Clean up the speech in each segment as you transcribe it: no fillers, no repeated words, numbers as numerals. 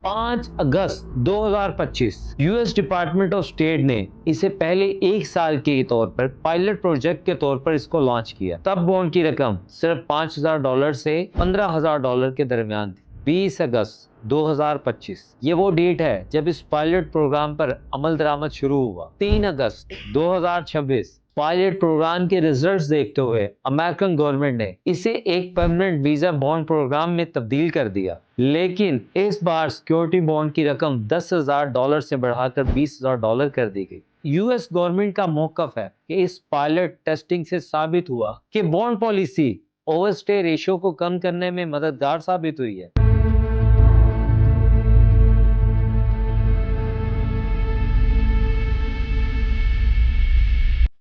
5 August 2025 US department of state ने इसे पहले 1 साल के तौर पर पायलट प्रोजेक्ट के तौर पर इसको लॉन्च किया। तब बॉन्ड की रकम सिर्फ $5,000 से $15,000 के दरमियान थी। 20 अगस्त 2025 ये वो डेट है जब इस पायलट प्रोग्राम पर अमल दरामद शुरू हुआ। 3 अगस्त 2026 पायलट प्रोग्राम के रिजल्ट्स देखते हुए अमेरिकन गवर्नमेंट ने इसे एक परमानेंट वीजा बॉन्ड प्रोग्राम में तब्दील कर दिया, लेकिन इस बार सिक्योरिटी बॉन्ड की रकम $10,000 से बढ़ाकर $20,000 कर दी गई। यूएस गवर्नमेंट का मौकफ है कि इस पायलट टेस्टिंग से साबित हुआ कि बॉन्ड पॉलिसी ओवरस्टे रेशियो को कम करने में मददगार साबित हुई है।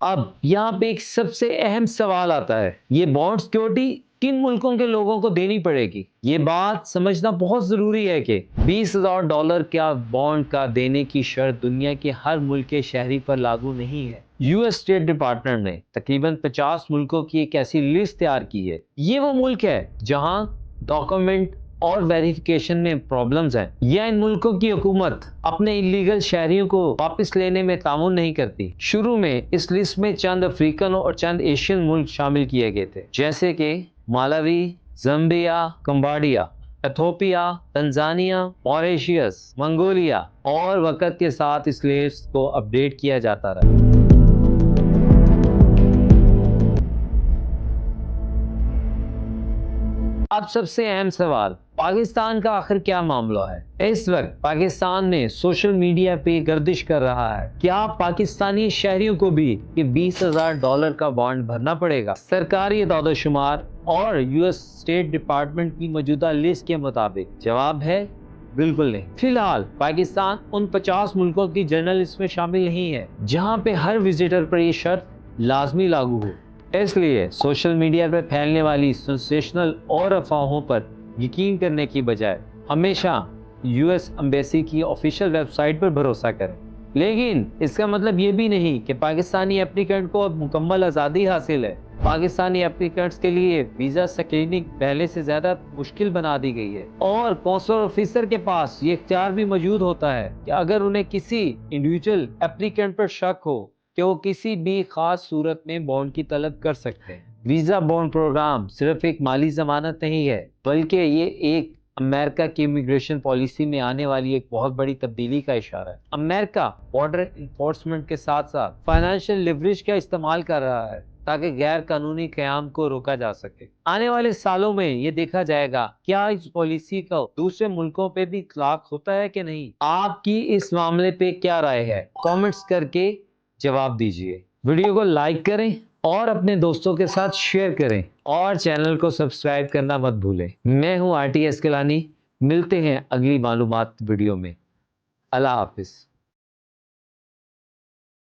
अब यहाँ पे एक सबसे अहम सवाल आता है, ये बॉन्ड सिक्योरिटी किन मुल्कों के लोगों को देनी पड़ेगी? ये बात समझना बहुत जरूरी है कि $20,000 का बॉन्ड का देने की शर्त दुनिया के हर मुल्क के शहरी पर लागू नहीं है। यूएस स्टेट डिपार्टमेंट ने तकरीबन 50 मुल्कों की एक ऐसी लिस्ट तैयार की है। ये वो मुल्क है जहां डॉक्यूमेंट और वेरिफिकेशन में प्रॉब्लम्स हैं, या इन मुल्कों की हुकूमत अपने इलीगल शहरियों को वापस लेने में तामुन नहीं करती। शुरू में इस लिस्ट में चंद अफ्रीकन और चंद एशियन मुल्क शामिल किए गए थे, जैसे कि Malawi, Zambia, Cambodia, Ethiopia, Tanzania, Mauritius, Mongolia, और वक्त के साथ इस लिस्ट को अपडेट किया जाता रहा। अब सबसे अहम सवाल, पाकिस्तान का आखिर क्या मामला है? इस वक्त पाकिस्तान में सोशल मीडिया पे गर्दिश कर रहा है, क्या पाकिस्तानी शहरियों को भी ये $20,000 का बॉन्ड भरना पड़ेगा? सरकारी दादोशुमार और यूएस स्टेट डिपार्टमेंट की मौजूदा लिस्ट के मुताबिक जवाब है बिल्कुल नहीं। फिलहाल पाकिस्तान उन 50 मुल्कों की जनरल लिस्ट में शामिल नहीं है जहां पे हर विजिटर पर ये शर्त लाजमी लागू हो। इसलिए सोशल मीडिया पर फैलने वाली सेंसेशनल और अफवाहों पर यकीन करने की बजाय हमेशा यूएस एम्बेसी की ऑफिशियल वेबसाइट पर भरोसा करें। लेकिन इसका मतलब ये भी नहीं कि पाकिस्तानी एप्लीकेंट को अब मुकम्मल आज़ादी हासिल है। पाकिस्तानी एप्लीकेंट्स के लिए वीज़ा स्क्रीनिंग पहले से ज़्यादा मुश्किल बना दी गई है, और कौंसलर ऑफिसर के पास ये इख्तियार भी मौजूद होता है कि अगर उन्हें किसी इंडिविजुअल एप्लीकेंट पर शक हो कि वो किसी भी खास सूरत में बॉन्ड की तलब कर सकते हैं। वीजा बॉन्ड प्रोग्राम सिर्फ एक माली जमानत नहीं है, बल्कि ये एक अमेरिका की इमिग्रेशन पॉलिसी में आने वाली एक बहुत बड़ी तब्दीली का इशारा है। अमेरिका बॉर्डर इन्फोर्समेंट के साथ साथ फाइनेंशियल लिवरेज का इस्तेमाल कर रहा है ताकि गैर कानूनी क़याम को रोका जा सके। आने वाले सालों में ये देखा जाएगा क्या इस पॉलिसी का दूसरे मुल्कों पे भी इत्तलाक होता है कि नहीं। आपकी इस मामले पे क्या राय है? कमेंट्स करके जवाब दीजिए। वीडियो को लाइक करें और अपने दोस्तों के साथ शेयर करें, और चैनल को सब्सक्राइब करना मत भूलें। मैं हूं आरटीएस गिलानी, मिलते हैं अगली मालूमात वीडियो में। अल्लाह हाफिज।